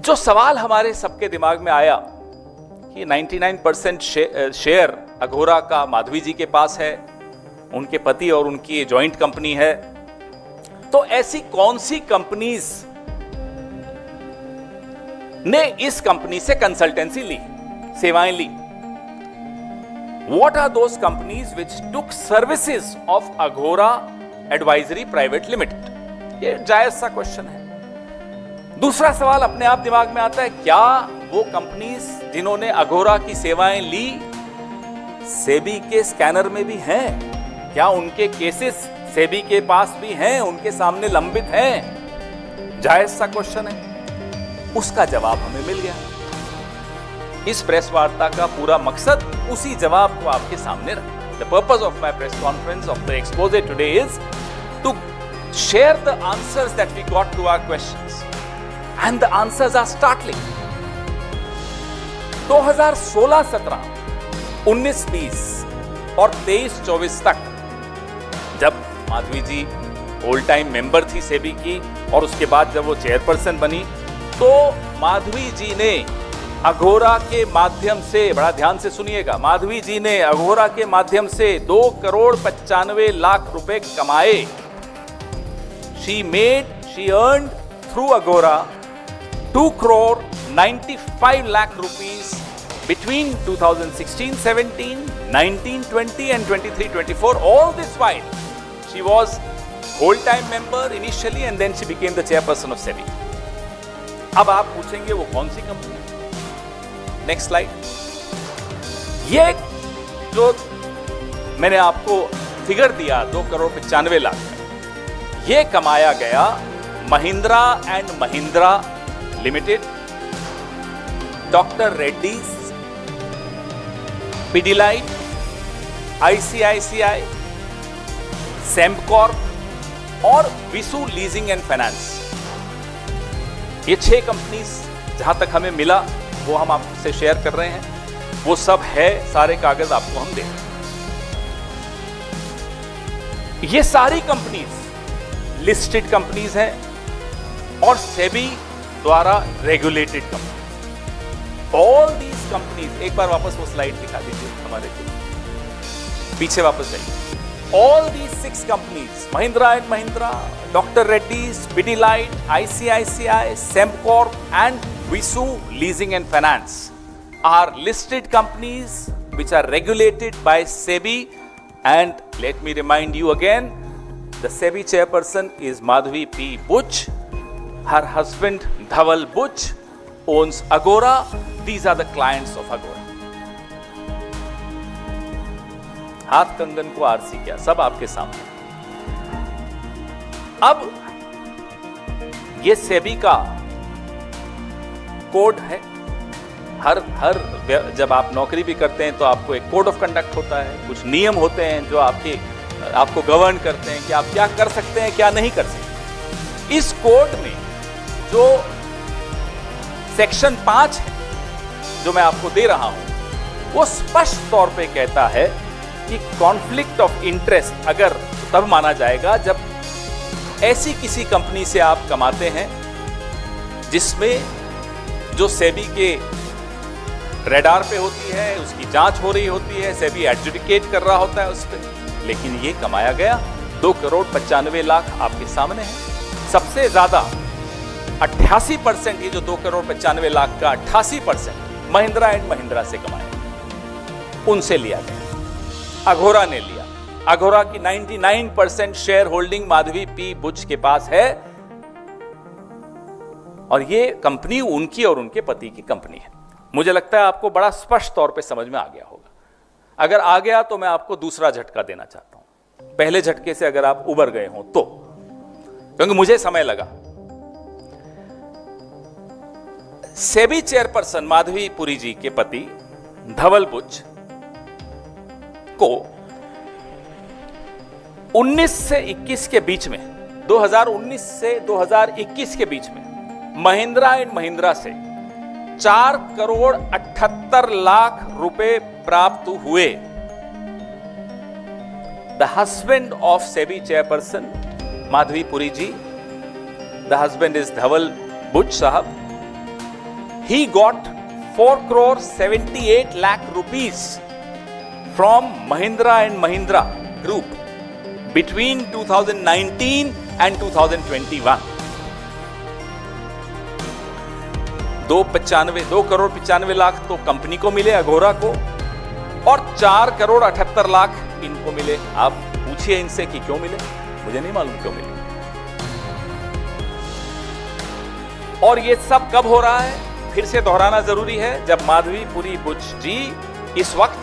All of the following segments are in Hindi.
जो सवाल हमारे सबके दिमाग में आया कि 99% शेयर अघोरा का माधवी जी के पास है, उनके पति और उनकी जॉइंट कंपनी है, तो ऐसी कौन सी कंपनीज ने इस कंपनी से कंसल्टेंसी ली, सेवाएं ली? What are those companies which took services of Aghora Advisory Private Limited? ये जायज सा क्वेश्चन है। दूसरा सवाल अपने आप दिमाग में आता है, क्या वो कंपनीज जिन्होंने अघोरा की सेवाएं ली सेबी के स्कैनर में भी हैं? क्या उनके केसेस सेबी के पास भी हैं, उनके सामने लंबित हैं? जायज सा क्वेश्चन है। उसका जवाब हमें मिल गया। इस प्रेस वार्ता का पूरा मकसद उसी जवाब को आपके सामने रखना। The purpose of my press conference of the expose today is to share the answers that we got to our questions, and the answers are startling. 2016-17, 19-20 और 23-24 तक जब माधवी जी ऑल टाइम मेंबर थी सेबी की, और उसके बाद जब वो चेयरपर्सन बनी, तो माधवी जी ने अघोरा के माध्यम से, बड़ा ध्यान से सुनिएगा, माधवी जी ने अघोरा के माध्यम से 2,95,00,000 रुपए कमाए। She earned through Aghora 2,95,00,000 rupees between 2016-17, 19-20 and 23-24. All this while she was whole-time member initially and then she became the chairperson of SEBI. अब आप पूछेंगे वो कौन सी कंपनी? Next slide. ये जो मैंने आपको फिगर दिया 2,95,00,000, ये कमाया गया Mahindra and Mahindra limited, doctor Reddy's, Pidilite, ICICI, Sembcorp और विसु लीजिंग एंड फाइनेंस। ये 6 कंपनीज जहां तक हमें मिला वो हम आपसे शेयर कर रहे हैं। वो सब है, सारे कागज आपको हम दें। ये सारी कंपनीज लिस्टेड कंपनीज हैं और सेबी द्वारा regulated companies. All these companies, एक बार वापस वो स्लाइड दिखा दीजिए हमारे को, पीछे वापस जाइए। All these 6 companies, Mahindra and Mahindra, doctor Reddy's, Pidilite, ICICI, Sembcorp and Visu Leasing and Finance are listed companies which are regulated by SEBI, and let me remind you again, the SEBI chairperson is Madhavi P. Buch. Her husband Dhaval Buch owns Aghora. These are the clients of Aghora. हाथ कंगन को आरसी क्या, सब आपके सामने। अब ये सेबी का कोड है। हर जब आप नौकरी भी करते हैं तो आपको एक कोड ऑफ कंडक्ट होता है, कुछ नियम होते हैं जो आपको गवर्न करते हैं कि आप क्या कर सकते हैं, क्या नहीं कर सकते। इस कोड में जो सेक्शन 5 है जो मैं आपको दे रहा हूं, वो स्पष्ट तौर पे कहता है कि कॉन्फ्लिक्ट ऑफ इंटरेस्ट अगर तब माना जाएगा जब ऐसी किसी कंपनी से आप कमाते हैं जिसमें जो सेबी के रेडार पे होती है, उसकी जांच हो रही होती है, सेबी एडजुडिकेट कर रहा होता है उस पर, लेकिन ये कमाया गया 2,95,00,000 आपके सामने है। सबसे ज्यादा 88%, ये जो 2,95,00,000 का 88% महिंद्रा एंड महिंद्रा से कमाया, उनसे लिया गया। अघोरा ने लिया। अघोरा की 99% share holding Madhabi P Buch के पास है और ये कंपनी उनकी और उनके पति की कंपनी है। मुझे लगता है आपको बड़ा स्पष्ट तौर पे समझ में आ गया होगा। अगर आ गया तो मैं आपको दूसरा झटका देना चाहता हूं, पहले झटके से अगर आप उबर गए हो तो, क्योंकि मुझे समय लगा। सेबी चेयरपर्सन माधवी पुरी जी के पति धवल बुच को 19 से 21 के बीच में, 2019 से 2021 के बीच में महिंद्रा एंड महिंद्रा से 4,78,00,000 रुपए प्राप्त हुए। The husband of SEBI chairperson Madhabi Puri ji, the husband is Dhaval Buch साहब, he got 4 crore 78 lakh rupees from Mahindra and Mahindra Group between 2019 and 2021. 2 crore 95 lakh तो कंपनी को मिले, अघोरा को, और 4 करोड़ 78 लाख इनको मिले। आप पूछिए इनसे कि क्यों मिले, मुझे नहीं मालूम क्यों मिले। और ये सब कब हो रहा है, फिर से दोहराना जरूरी है, जब माधवीपुरी बुच जी इस वक्त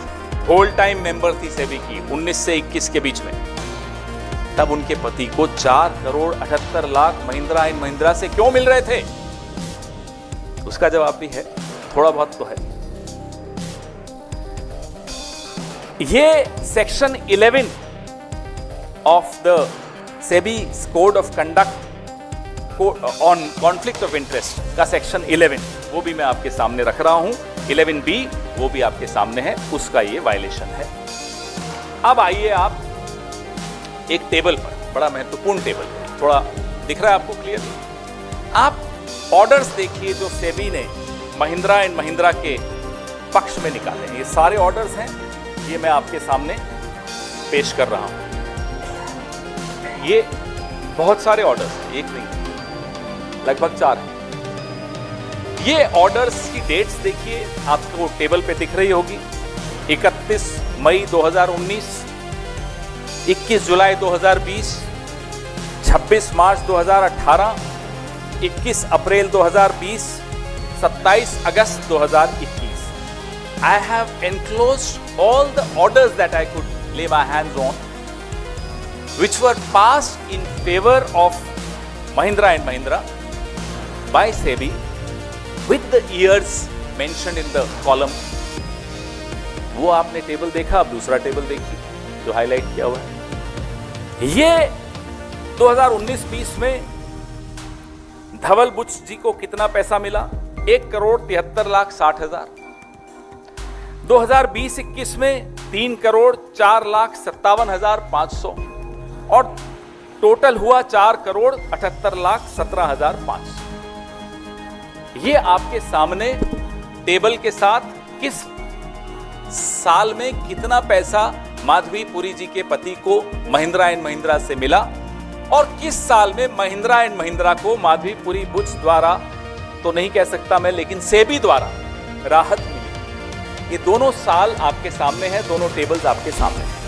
होल टाइम मेंबर थी सेबी की 19 से 21 के बीच में। तब उनके पति को 4 करोड़ 78 लाख महिंद्रा एंड महिंद्रा से क्यों मिल रहे थे, उसका जवाब भी है, थोड़ा बहुत तो है। ये section 11 of the SEBI code of conduct on conflict of interest का सेक्शन 11, वो भी मैं आपके सामने रख रहा हूं। 11B वो भी आपके सामने है, उसका ये वायलेशन है। अब आइए आप एक टेबल पर, बड़ा महत्वपूर्ण टेबल है, थोड़ा दिख रहा है आपको क्लियर? आप ऑर्डर्स देखिए जो सेबी ने महिंद्रा एंड महिंद्रा के पक्ष में निकाले हैं। ये सारे ऑर्डर्स हैं, ये मैं आपके सामने पेश कर रहा हूं। ये बहुत सारे ऑर्डर्स हैं, एक नहीं, लगभग 4 हैं। ये ऑर्डर्स की डेट्स देखिए, आपको टेबल पे दिख रही होगी। 31 मई 2019, 21 जुलाई 2020, 26 मार्च 2018, 21 अप्रैल 2020, 27 अगस्त 2021. I have enclosed all the orders that I could lay my hands on, which were passed in favor of Mahindra and Mahindra by SEBI with the years mentioned in the column. वो आपने टेबल देखा, अब दूसरा टेबल देखिए जो हाईलाइट किया हुआ है। ये 2019-20 में धवल बुच जी को कितना पैसा मिला? 1 करोड़ 73 लाख 60 हजार। 2020-21 में 3 करोड़ 4 लाख 57 हजार 500 और टोटल हुआ 4 करोड़ 78 लाख 17 हजार 500। ये आपके सामने टेबल के साथ किस साल में कितना पैसा माधवीपुरी जी के पति को महिंद्रा एंड महिंद्रा से मिला और किस साल में महिंद्रा एंड महिंद्रा को माधवीपुरी बुच द्वारा तो नहीं कह सकता मैं, लेकिन सेबी द्वारा राहत मिली। ये दोनों साल आपके सामने हैं, दोनों टेबल्स आपके सामने हैं।